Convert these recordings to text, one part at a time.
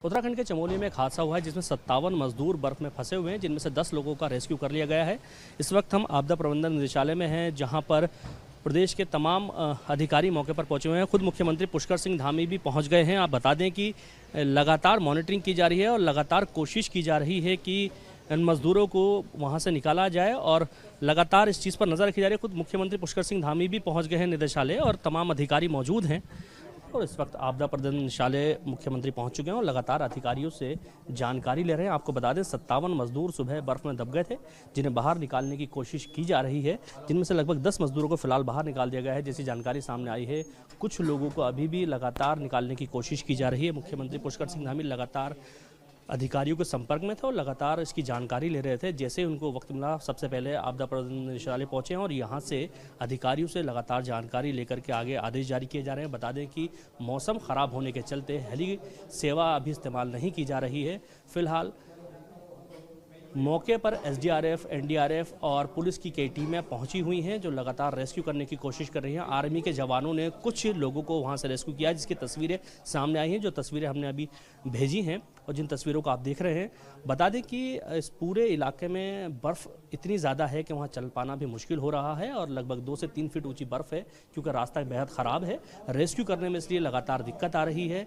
उत्तराखंड के चमोली में एक हादसा हुआ है जिसमें 57 मजदूर बर्फ में फंसे हुए हैं, जिनमें से 10 लोगों का रेस्क्यू कर लिया गया है। इस वक्त हम आपदा प्रबंधन निदेशालय में हैं, जहां पर प्रदेश के तमाम अधिकारी मौके पर पहुंचे हुए हैं। खुद मुख्यमंत्री पुष्कर सिंह धामी भी पहुंच गए हैं। आप बता दें कि लगातार मॉनिटरिंग की जा रही है और लगातार कोशिश की जा रही है कि इन मजदूरों को वहां से निकाला जाए और लगातार इस चीज़ पर नज़र रखी जा रही है। खुद मुख्यमंत्री पुष्कर सिंह धामी भी पहुँच गए हैं निदेशालय और तमाम अधिकारी मौजूद हैं। और इस वक्त आपदा प्रबंधन निदेशालय मुख्यमंत्री पहुंच चुके हैं और लगातार अधिकारियों से जानकारी ले रहे हैं। आपको बता दें 57 मजदूर सुबह बर्फ में दब गए थे, जिन्हें बाहर निकालने की कोशिश की जा रही है, जिनमें से लगभग 10 मजदूरों को फिलहाल बाहर निकाल दिया गया है, जैसी जानकारी सामने आई है। कुछ लोगों को अभी भी लगातार निकालने की कोशिश की जा रही है। मुख्यमंत्री पुष्कर सिंह धामी लगातार अधिकारियों के संपर्क में थे और लगातार इसकी जानकारी ले रहे थे। जैसे उनको वक्त मिला, सबसे पहले आपदा प्रबंधन निदेशालय पहुंचे हैं और यहां से अधिकारियों से लगातार जानकारी लेकर के आगे आदेश जारी किए जा रहे हैं। बता दें कि मौसम ख़राब होने के चलते हेली सेवा अभी इस्तेमाल नहीं की जा रही है। फिलहाल मौके पर एसडीआरएफ, एनडीआरएफ और पुलिस की कई टीमें पहुंची हुई हैं, जो लगातार रेस्क्यू करने की कोशिश कर रही हैं। आर्मी के जवानों ने कुछ लोगों को वहां से रेस्क्यू किया, जिसकी तस्वीरें सामने आई हैं, जो तस्वीरें हमने अभी भेजी हैं और जिन तस्वीरों को आप देख रहे हैं। बता दें कि इस पूरे इलाके में बर्फ़ इतनी ज़्यादा है कि वहाँ चल पाना भी मुश्किल हो रहा है और लगभग 2 से 3 फीट ऊँची बर्फ़ है, क्योंकि रास्ता बेहद ख़राब है। रेस्क्यू करने में इसलिए लगातार दिक्कत आ रही है।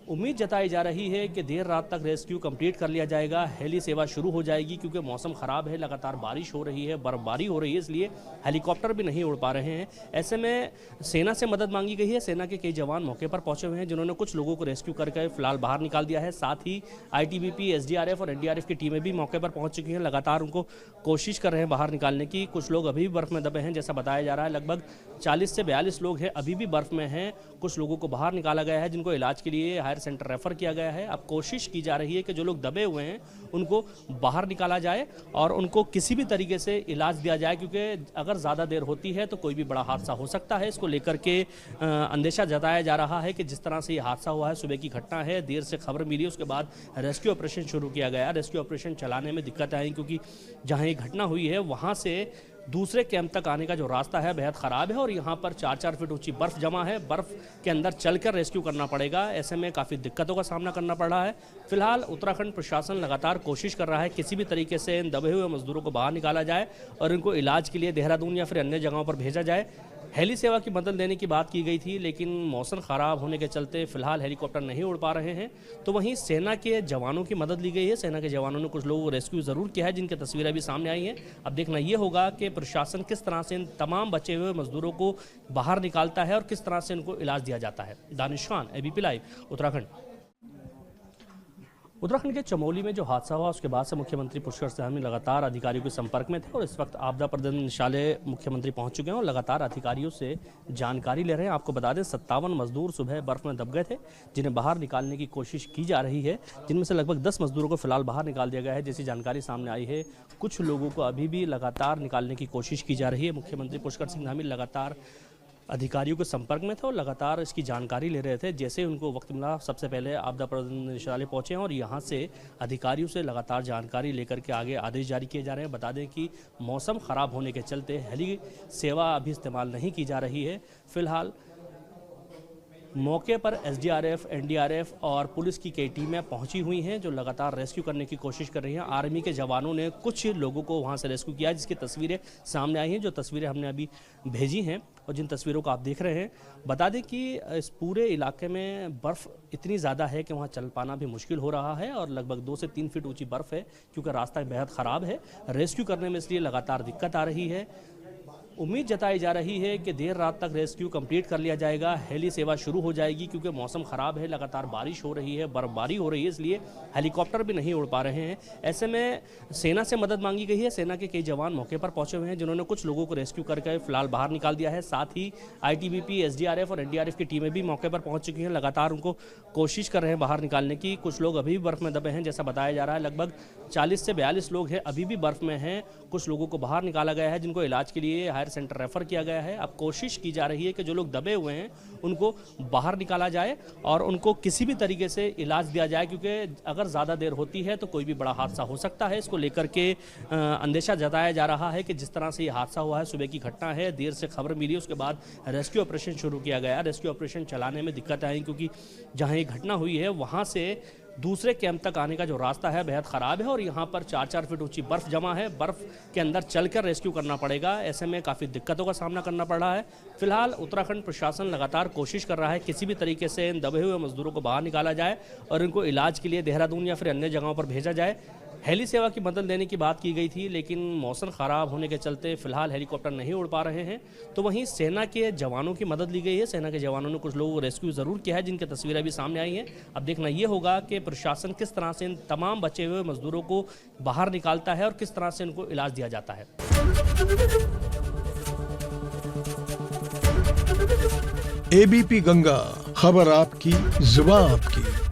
उम्मीद जताई जा रही है कि देर रात तक रेस्क्यू कंप्लीट कर लिया जाएगा, हेली सेवा शुरू हो जाएगी, क्योंकि मौसम ख़राब है, लगातार बारिश हो रही है, बर्फबारी हो रही है, इसलिए हेलीकॉप्टर भी नहीं उड़ पा रहे हैं। ऐसे में सेना से मदद मांगी गई है। सेना के कई जवान मौके पर पहुंचे हुए हैं, जिन्होंने कुछ लोगों को रेस्क्यू करके फिलहाल बाहर निकाल दिया है। साथ ही आईटीबीपी, एसडीआरएफ और एनडीआरएफ की टीमें भी मौके पर पहुँच चुकी हैं, लगातार उनको कोशिश कर रहे हैं बाहर निकालने की। कुछ लोग अभी भी बर्फ़ में दबे हैं, जैसा बताया जा रहा है। लगभग 40 से 42 लोग हैं, अभी भी बर्फ़ में हैं। कुछ लोगों को बाहर निकाला गया है, जिनको इलाज के लिए हायर सेंटर रेफर किया गया है। अब कोशिश की जा रही है कि जो लोग दबे हुए हैं उनको बाहर निकाला जाए और उनको किसी भी तरीके से इलाज दिया जाए, क्योंकि अगर ज़्यादा देर होती है तो कोई भी बड़ा हादसा हो सकता है। इसको लेकर के अंदेशा जताया जा रहा है कि जिस तरह से ये हादसा हुआ है, सुबह की घटना है, देर से खबर मिली, उसके बाद रेस्क्यू ऑपरेशन शुरू किया गया। रेस्क्यू ऑपरेशन चलाने में दिक्कत आई, क्योंकि जहाँ ये घटना हुई है वहाँ से दूसरे कैंप तक आने का जो रास्ता है बेहद ख़राब है और यहाँ पर 4-4 फीट ऊंची बर्फ़ जमा है। बर्फ़ के अंदर चलकर रेस्क्यू करना पड़ेगा। ऐसे में काफ़ी दिक्कतों का सामना करना पड़ रहा है। फिलहाल उत्तराखंड प्रशासन लगातार कोशिश कर रहा है किसी भी तरीके से इन दबे हुए मजदूरों को बाहर निकाला जाए और इनको इलाज के लिए देहरादून या फिर अन्य जगहों पर भेजा जाए। हेली सेवा की मदद देने की बात की गई थी, लेकिन मौसम ख़राब होने के चलते फिलहाल हेलीकॉप्टर नहीं उड़ पा रहे हैं। तो वहीं सेना के जवानों की मदद ली गई है। सेना के जवानों ने कुछ लोगों को रेस्क्यू ज़रूर किया है, जिनकी तस्वीरें अभी सामने आई हैं। अब देखना ये होगा कि प्रशासन किस तरह से इन तमाम बचे हुए मजदूरों को बाहर निकालता है और किस तरह से इनको इलाज दिया जाता है। Danish Khan, ABP live, Uttarakhand. उत्तराखंड के चमोली में जो हादसा हुआ, उसके बाद से मुख्यमंत्री पुष्कर सिंह धामी लगातार अधिकारियों के संपर्क में थे और इस वक्त आपदा प्रबंधन निदेशालय मुख्यमंत्री पहुंच चुके हैं और लगातार अधिकारियों से जानकारी ले रहे हैं। आपको बता दें 57 मजदूर सुबह बर्फ में दब गए थे, जिन्हें बाहर निकालने की कोशिश की जा रही है, जिनमें से लगभग 10 मजदूरों को फिलहाल बाहर निकाल दिया गया है, जैसी जानकारी सामने आई है। कुछ लोगों को अभी भी लगातार निकालने की कोशिश की जा रही है। मुख्यमंत्री पुष्कर सिंह धामी लगातार अधिकारियों के संपर्क में थे और लगातार इसकी जानकारी ले रहे थे। जैसे उनको वक्त मिला, सबसे पहले आपदा प्रबंधन निदेशालय पहुंचे हैं और यहां से अधिकारियों से लगातार जानकारी लेकर के आगे आदेश जारी किए जा रहे हैं। बता दें कि मौसम ख़राब होने के चलते हेली सेवा अभी इस्तेमाल नहीं की जा रही है। फिलहाल मौके पर एसडीआरएफ, एनडीआरएफ और पुलिस की कई टीमें पहुंची हुई हैं, जो लगातार रेस्क्यू करने की कोशिश कर रही हैं। आर्मी के जवानों ने कुछ लोगों को वहां से रेस्क्यू किया, जिसकी तस्वीरें सामने आई हैं, जो तस्वीरें हमने अभी भेजी हैं और जिन तस्वीरों को आप देख रहे हैं। बता दें कि इस पूरे इलाके में बर्फ़ इतनी ज़्यादा है कि वहाँ चल पाना भी मुश्किल हो रहा है और लगभग 2 से 3 फीट ऊँची बर्फ़ है, क्योंकि रास्ता बेहद ख़राब है। रेस्क्यू करने में इसलिए लगातार दिक्कत आ रही है। उम्मीद जताई जा रही है कि देर रात तक रेस्क्यू कंप्लीट कर लिया जाएगा, हेली सेवा शुरू हो जाएगी, क्योंकि मौसम ख़राब है, लगातार बारिश हो रही है, बर्फबारी हो रही है, इसलिए हेलीकॉप्टर भी नहीं उड़ पा रहे हैं। ऐसे में सेना से मदद मांगी गई है। सेना के कई जवान मौके पर पहुंचे हुए हैं, जिन्होंने कुछ लोगों को रेस्क्यू करके फिलहाल बाहर निकाल दिया है। साथ ही आईटीबीपी, एसडीआरएफ और एनडीआरएफ की टीमें भी मौके पर पहुंच चुकी हैं, लगातार उनको कोशिश कर रहे हैं बाहर निकालने की। कुछ लोग अभी भी बर्फ़ में दबे हैं, जैसा बताया जा रहा है। लगभग 40 से 42 लोग हैं, अभी भी बर्फ़ में हैं। कुछ लोगों को बाहर निकाला गया है, जिनको इलाज के लिए हायर सेंटर रेफर किया गया है। अब कोशिश की जा रही है कि जो लोग दबे हुए हैं उनको बाहर निकाला जाए और उनको किसी भी तरीके से इलाज दिया जाए, क्योंकि अगर ज़्यादा देर होती है तो कोई भी बड़ा हादसा हो सकता है। इसको लेकर के अंदेशा जताया जा रहा है कि जिस तरह से ये हादसा हुआ है, सुबह की घटना है, देर से खबर मिली, उसके बाद रेस्क्यू ऑपरेशन शुरू किया गया। रेस्क्यू ऑपरेशन चलाने में दिक्कत आई क्योंकि जहाँ ये घटना हुई है वहाँ से दूसरे कैंप तक आने का जो रास्ता है बेहद ख़राब है और यहाँ पर 4-4 फीट ऊंची बर्फ़ जमा है। बर्फ़ के अंदर चलकर रेस्क्यू करना पड़ेगा। ऐसे में काफ़ी दिक्कतों का सामना करना पड़ रहा है। फिलहाल उत्तराखंड प्रशासन लगातार कोशिश कर रहा है किसी भी तरीके से इन दबे हुए मजदूरों को बाहर निकाला जाए और इनको इलाज के लिए देहरादून या फिर अन्य जगहों पर भेजा जाए। हेली सेवा की मदद लेने की बात की गई थी, लेकिन मौसम ख़राब होने के चलते फिलहाल हेलीकॉप्टर नहीं उड़ पा रहे हैं। तो वहीं सेना के जवानों की मदद ली गई है। सेना के जवानों ने कुछ लोगों को रेस्क्यू ज़रूर किया है, जिनकी तस्वीरें भी सामने आई हैं। अब देखना ये होगा कि प्रशासन किस तरह से इन तमाम बचे हुए मजदूरों को बाहर निकालता है और किस तरह से इनको इलाज दिया जाता है। ABP गंगा, खबर आपकी, जुबान आपकी।